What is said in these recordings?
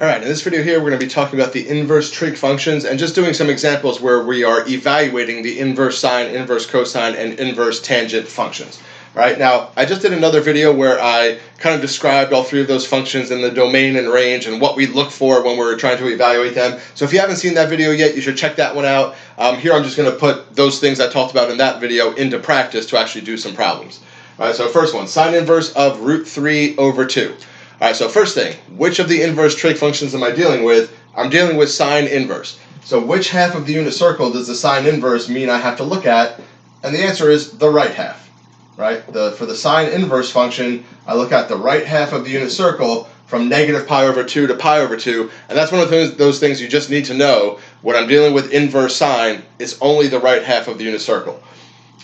Alright, in this video here we're going to be talking about the inverse trig functions and just doing some examples where we are evaluating the inverse sine, inverse cosine, and inverse tangent functions. Alright, now I just did another video where I kind of described all three of those functions in the domain and range and what we look for when we're trying to evaluate them. So if you haven't seen that video yet, you should check that one out. Here I'm just going to put those things I talked about in that video into practice to actually do some problems. Alright, so first one, sine inverse of root 3 over 2. Alright, so first thing, which of the inverse trig functions am I dealing with? I'm dealing with sine inverse. So which half of the unit circle does the sine inverse mean I have to look at? And the answer is the right half. Right? For the sine inverse function, I look at the right half of the unit circle from negative pi over 2 to pi over 2, and that's one of those things you just need to know. When I'm dealing with inverse sine, it's only the right half of the unit circle.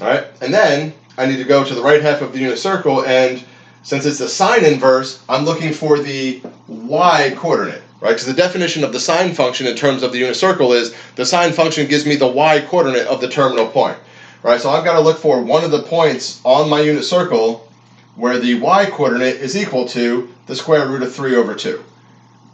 Alright, and then I need to go to the right half of the unit circle, and since it's the sine inverse, I'm looking for the y coordinate, right? Because the definition of the sine function in terms of the unit circle is the sine function gives me the y coordinate of the terminal point, right? So I've got to look for one of the points on my unit circle where the y coordinate is equal to the square root of 3 over 2,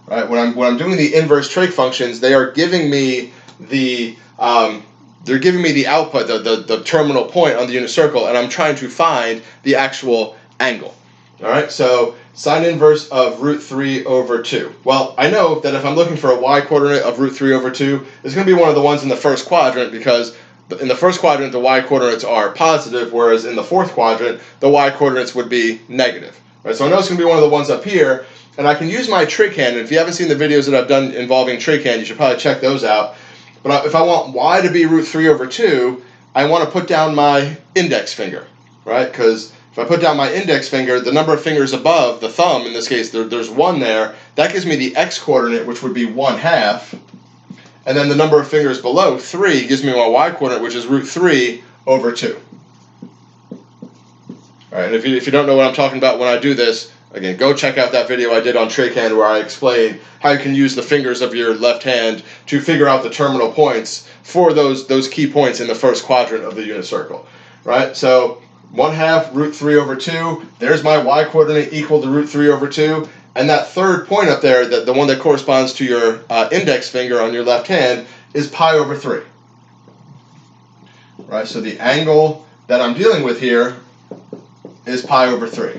right? When I'm doing the inverse trig functions, they are giving me the output, the terminal point on the unit circle, and I'm trying to find the actual angle. Alright, so sine inverse of root 3 over 2. Well, I know that if I'm looking for a y coordinate of root 3 over 2, it's going to be one of the ones in the first quadrant, because in the first quadrant the y coordinates are positive, whereas in the fourth quadrant the y coordinates would be negative. Right, so I know it's going to be one of the ones up here, and I can use my trig hand. And if you haven't seen the videos that I've done involving trig hand, you should probably check those out. But if I want y to be root 3 over 2, I want to put down my index finger, right? Because if I put down my index finger, the number of fingers above, the thumb in this case, there's 1 there. That gives me the x coordinate, which would be 1/2. And then the number of fingers below, 3, gives me my y coordinate, which is root 3 over 2. Alright, and if you don't know what I'm talking about when I do this, again, go check out that video I did on trig hand where I explain how you can use the fingers of your left hand to figure out the terminal points for those key points in the first quadrant of the unit circle. Right? So 1/2 root 3 over 2, there's my y coordinate equal to root 3 over 2, and that third point up there, the one that corresponds to your index finger on your left hand, is pi over 3. Right, so the angle that I'm dealing with here is pi over 3.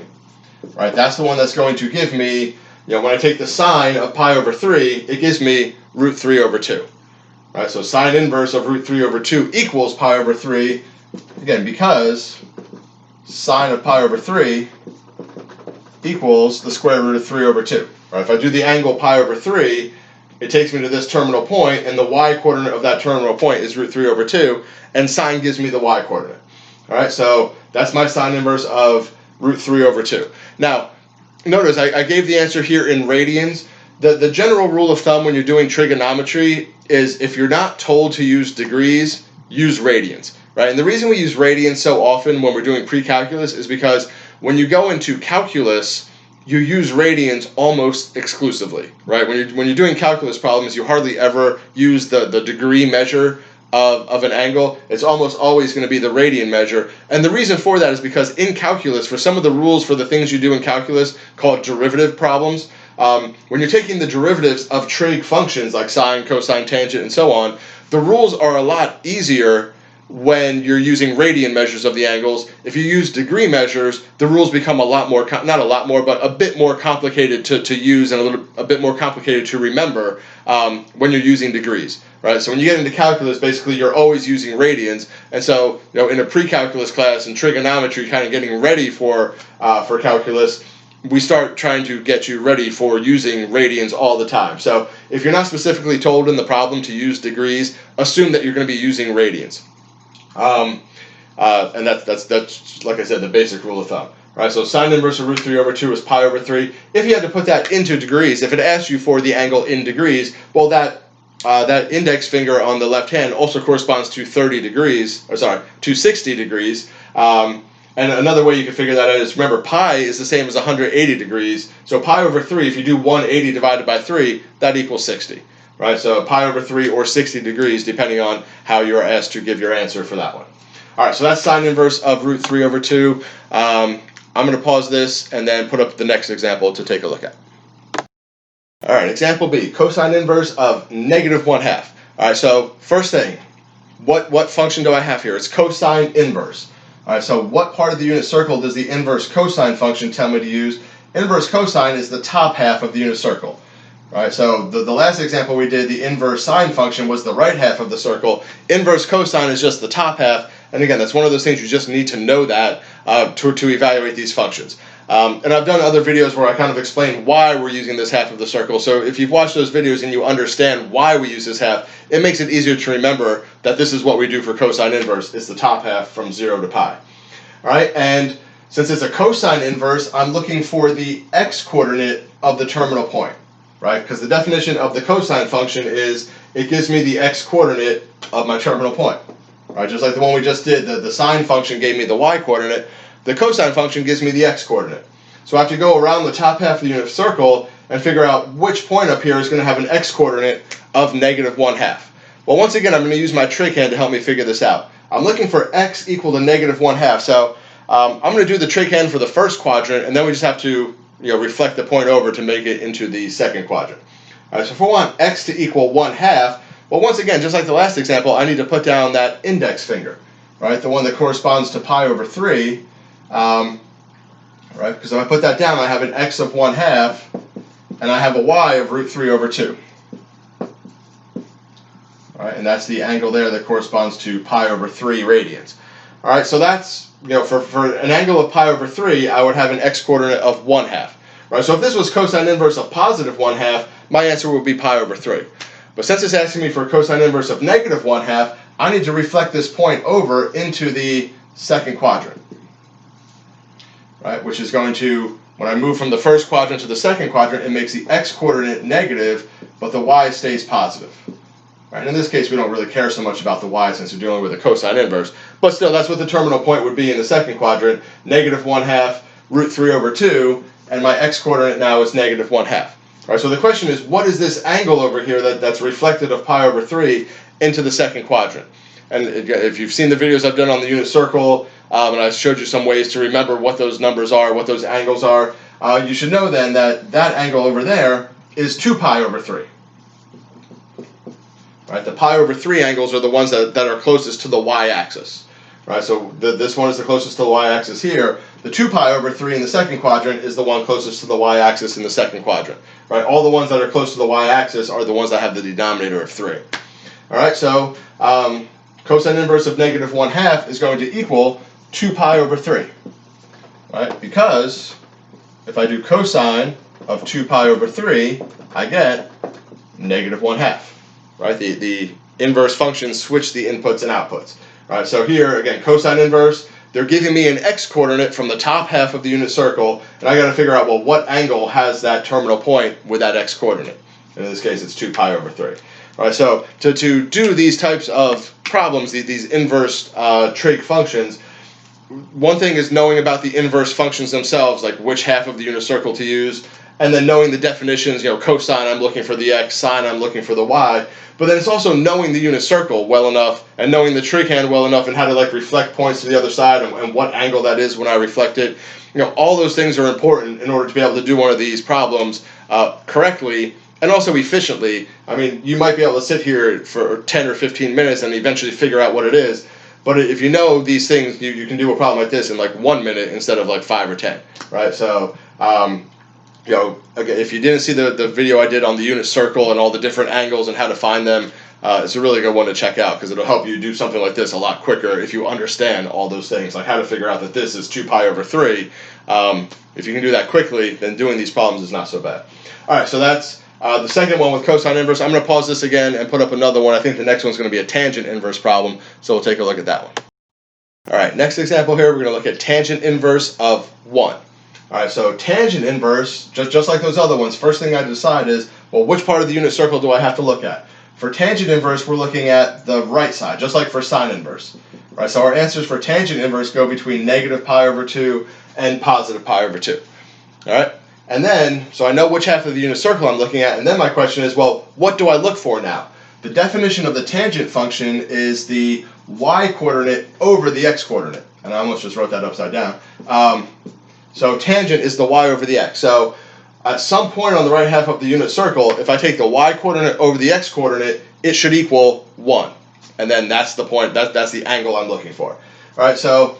Right, that's the one that's going to give me, when I take the sine of pi over 3, it gives me root 3 over 2. Right, so sine inverse of root 3 over 2 equals pi over 3, again, because sine of pi over 3 equals the square root of 3 over 2. Right, if I do the angle pi over 3, it takes me to this terminal point, and the y coordinate of that terminal point is root 3 over 2, and sine gives me the y coordinate. Alright, so that's my sine inverse of root 3 over 2. Now, notice I gave the answer here in radians. The general rule of thumb when you're doing trigonometry is if you're not told to use degrees, use radians. Right? And the reason we use radians so often when we're doing precalculus is because when you go into calculus, you use radians almost exclusively. Right? When you're doing calculus problems, you hardly ever use the degree measure of an angle. It's almost always going to be the radian measure. And the reason for that is because in calculus, for some of the rules for the things you do in calculus called derivative problems, when you're taking the derivatives of trig functions like sine, cosine, tangent, and so on, the rules are a lot easier when you're using radian measures of the angles. If you use degree measures, the rules become a lot more, not a lot more, but a bit more complicated to use and a bit more complicated to remember when you're using degrees. Right? So when you get into calculus, basically you're always using radians, and so in a pre-calculus class in trigonometry, kind of getting ready for calculus, we start trying to get you ready for using radians all the time. So if you're not specifically told in the problem to use degrees, assume that you're going to be using radians. And that's like I said, the basic rule of thumb. Right? So sine inverse of root 3 over 2 is pi over 3. If you had to put that into degrees, if it asked you for the angle in degrees, well, that index finger on the left hand also corresponds to 60 degrees. And another way you can figure that out is, remember, pi is the same as 180 degrees. So pi over 3, if you do 180 divided by 3, that equals 60. Right? So pi over 3 or 60 degrees, depending on how you're asked to give your answer for that one. All right, so that's sine inverse of root 3 over 2. I'm going to pause this and then put up the next example to take a look at. All right, example B, cosine inverse of -1/2. All right, so first thing, what function do I have here? It's cosine inverse. All right, so what part of the unit circle does the inverse cosine function tell me to use? Inverse cosine is the top half of the unit circle. All right, so the last example we did, the inverse sine function was the right half of the circle. Inverse cosine is just the top half. And again, that's one of those things you just need to know that to evaluate these functions. And I've done other videos where I kind of explain why we're using this half of the circle. So if you've watched those videos and you understand why we use this half, it makes it easier to remember that this is what we do for cosine inverse. It's the top half from 0 to pi. All right, and since it's a cosine inverse, I'm looking for the x-coordinate of the terminal point, right? Because the definition of the cosine function is it gives me the x-coordinate of my terminal point. Right, just like the one we just did, the sine function gave me the y-coordinate, the cosine function gives me the x-coordinate. So I have to go around the top half of the unit circle and figure out which point up here is going to have an x-coordinate of -1/2. Well, once again, I'm going to use my trig hand to help me figure this out. I'm looking for x equal to -1/2, so I'm going to do the trig hand for the first quadrant, and then we just have to reflect the point over to make it into the second quadrant. All right, so if we want x to equal 1/2, well, once again, just like the last example, I need to put down that index finger, right? The one that corresponds to pi over 3, right? Because if I put that down, I have an x of 1/2, and I have a y of √3/2. All right, and that's the angle there that corresponds to pi over 3 radians. All right, so that's, for an angle of pi over 3, I would have an x-coordinate of 1/2. Right? So if this was cosine inverse of +1/2, my answer would be pi over 3. But since it's asking me for cosine inverse of -1/2, I need to reflect this point over into the second quadrant, right? Which is going to, when I move from the first quadrant to the second quadrant, it makes the x-coordinate negative, but the y stays positive. Right? In this case, we don't really care so much about the y since we're dealing with a cosine inverse, but still, that's what the terminal point would be in the second quadrant, -1/2 √3/2, and my x-coordinate now is -1/2. All right, so the question is, what is this angle over here that's reflected of pi over 3 into the second quadrant? And if you've seen the videos I've done on the unit circle, and I showed you some ways to remember what those numbers are, what those angles are, you should know then that that angle over there is 2 pi over 3. Right, the pi over 3 angles are the ones that are closest to the y-axis. Right, so this one is the closest to the y-axis here. The 2 pi over 3 in the second quadrant is the one closest to the y-axis in the second quadrant. Right, all the ones that are close to the y-axis are the ones that have the denominator of 3. All right, so cosine inverse of -1/2 is going to equal 2 pi over 3. Right, because if I do cosine of 2 pi over 3, I get -1/2. Right, the inverse functions switch the inputs and outputs. All right, so here again, cosine inverse, they're giving me an x-coordinate from the top half of the unit circle, and I got to figure out, well, what angle has that terminal point with that x-coordinate? And in this case, it's 2 pi over 3. All right, so to do these types of problems, these inverse trig functions, one thing is knowing about the inverse functions themselves, like which half of the unit circle to use, and then knowing the definitions, cosine, I'm looking for the x, sine, I'm looking for the y. But then it's also knowing the unit circle well enough and knowing the trig hand well enough and how to reflect points to the other side and what angle that is when I reflect it. All those things are important in order to be able to do one of these problems correctly and also efficiently. I mean, you might be able to sit here for 10 or 15 minutes and eventually figure out what it is. But if you know these things, you can do a problem like this in 1 minute instead of 5 or 10, right? So, again, if you didn't see the video I did on the unit circle and all the different angles and how to find them, it's a really good one to check out because it'll help you do something like this a lot quicker if you understand all those things, like how to figure out that this is 2 pi over 3. If you can do that quickly, then doing these problems is not so bad. All right, so that's the second one with cosine inverse. I'm going to pause this again and put up another one. I think the next one's going to be a tangent inverse problem, so we'll take a look at that one. All right, next example here, we're going to look at tangent inverse of 1. All right, so tangent inverse, just like those other ones, first thing I decide is, well, which part of the unit circle do I have to look at? For tangent inverse, we're looking at the right side, just like for sine inverse. Right, so our answers for tangent inverse go between -pi over 2 and +pi over 2. All right, and then, so I know which half of the unit circle I'm looking at, and then my question is, well, what do I look for now? The definition of the tangent function is the y-coordinate over the x-coordinate. And I almost just wrote that upside down. So tangent is the y over the x. So at some point on the right half of the unit circle, if I take the y-coordinate over the x-coordinate, it should equal 1. And then that's the point, that's the angle I'm looking for. All right, so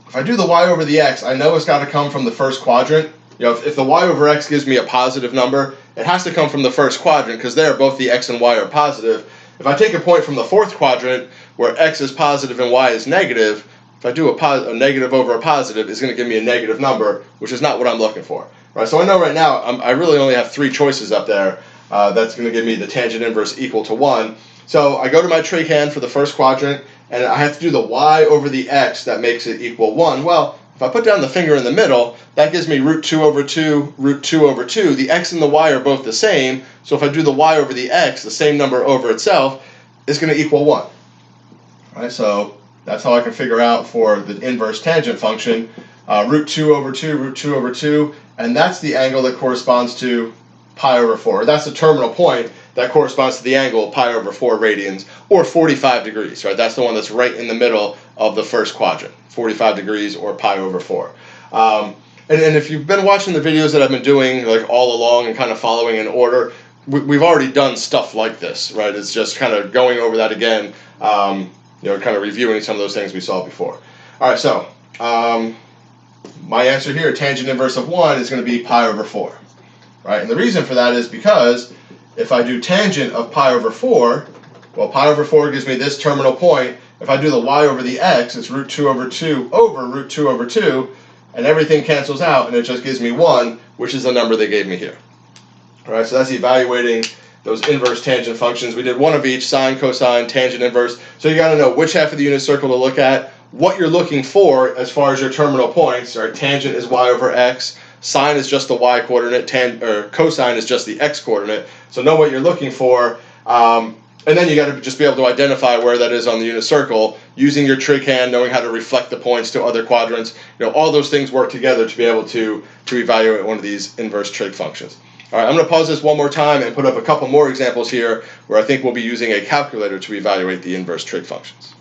if I do the y over the x, I know it's got to come from the first quadrant. You know, if the y over x gives me a positive number, it has to come from the first quadrant because there both the x and y are positive. If I take a point from the fourth quadrant where x is positive and y is negative, if I do a negative over a positive, it's going to give me a negative number, which is not what I'm looking for. Right? So I know right now I really only have 3 choices up there. That's going to give me the tangent inverse equal to 1. So I go to my trig hand for the first quadrant, and I have to do the y over the x that makes it equal 1. Well, if I put down the finger in the middle, that gives me root 2 over 2, root 2 over 2. The x and the y are both the same, so if I do the y over the x, the same number over itself, is going to equal 1. All right, so that's how I can figure out for the inverse tangent function, root 2 over 2, root 2 over 2, and that's the angle that corresponds to pi over 4. That's the terminal point that corresponds to the angle pi over 4 radians, or 45 degrees, right? That's the one that's right in the middle of the first quadrant, 45 degrees or pi over 4. And if you've been watching the videos that I've been doing like all along and kind of following in order, we've already done stuff like this, right? It's just kind of going over that again, you know, kind of reviewing some of those things we saw before. All right, so my answer here, tangent inverse of 1, is going to be pi over 4, right? And the reason for that is because if I do tangent of pi over 4, well, pi over 4 gives me this terminal point. If I do the y over the x, it's root 2 over 2 over root 2 over 2, and everything cancels out, and it just gives me 1, which is the number they gave me here. All right, so that's evaluating those inverse tangent functions. We did one of each, sine, cosine, tangent, inverse. So you got to know which half of the unit circle to look at, what you're looking for as far as your terminal points. Right? Tangent is y over x, sine is just the y coordinate, cosine is just the x coordinate. So know what you're looking for, and then you got to just be able to identify where that is on the unit circle using your trig hand, knowing how to reflect the points to other quadrants. You know, all those things work together to be able to evaluate one of these inverse trig functions. All right, I'm going to pause this one more time and put up a couple more examples here where I think we'll be using a calculator to evaluate the inverse trig functions.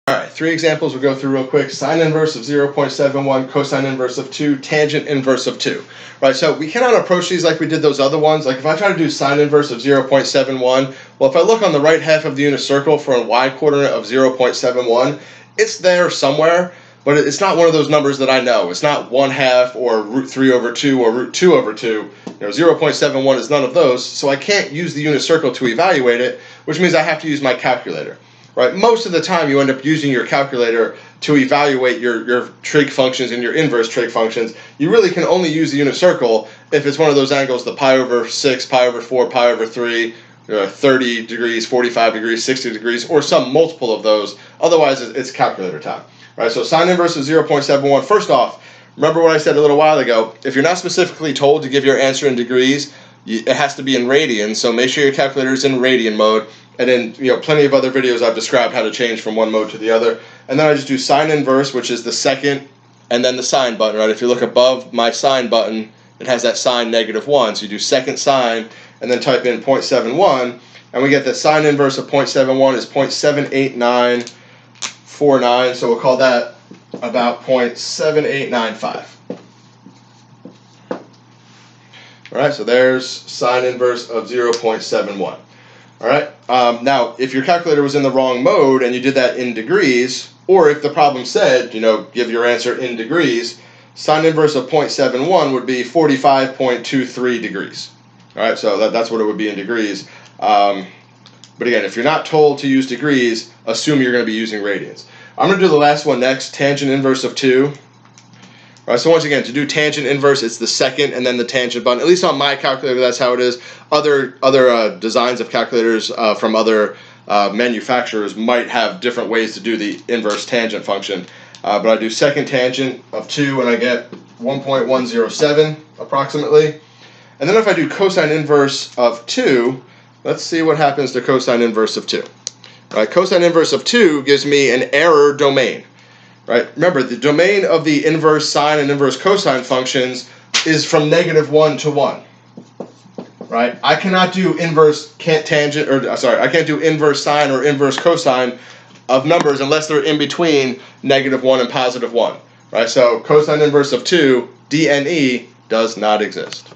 All right, 3 examples we'll go through real quick. Sine inverse of 0.71, cosine inverse of 2, tangent inverse of 2. Right, so we cannot approach these like we did those other ones. Like if I try to do sine inverse of 0.71, well, if I look on the right half of the unit circle for a y coordinate of 0.71, it's there somewhere, but it's not one of those numbers that I know. It's not 1/2 or root 3 over 2 or root 2 over 2. You know, 0.71 is none of those, so I can't use the unit circle to evaluate it, which means I have to use my calculator. Right? Most of the time you end up using your calculator to evaluate your trig functions and your inverse trig functions. You really can only use the unit circle if it's one of those angles, the pi over 6, pi over 4, pi over 3, 30 degrees, 45 degrees, 60 degrees, or some multiple of those. Otherwise, it's calculator time. Right? So sine inverse of 0.71. First off, remember what I said a little while ago. If you're not specifically told to give your answer in degrees, it has to be in radians, so make sure your calculator is in radian mode. And then, plenty of other videos I've described how to change from one mode to the other. And then I just do sine inverse, which is the second, and then the sine button, right? If you look above my sine button, it has that sine -1. So you do second sine, and then type in 0.71, and we get that sine inverse of 0.71 is 0.78949, so we'll call that about 0.7895. All right, so there's sine inverse of 0.71. All right. Now, if your calculator was in the wrong mode and you did that in degrees, or if the problem said, give your answer in degrees, sine inverse of 0.71 would be 45.23 degrees. All right, so that's what it would be in degrees. But again, if you're not told to use degrees, assume you're going to be using radians. I'm going to do the last one next, tangent inverse of 2. All right, so once again, to do tangent inverse, it's the second and then the tangent button. At least on my calculator, that's how it is. Other designs of calculators from other manufacturers might have different ways to do the inverse tangent function. But I do second tangent of 2, and I get 1.107 approximately. And then if I do cosine inverse of 2, let's see what happens to cosine inverse of 2. All right, cosine inverse of 2 gives me an error domain. Right? Remember, the domain of the inverse sine and inverse cosine functions is from -1 to 1. Right? I cannot do inverse tangent, I can't do inverse sine or inverse cosine of numbers unless they're in between -1 and +1. Right? So cosine inverse of 2, DNE, does not exist.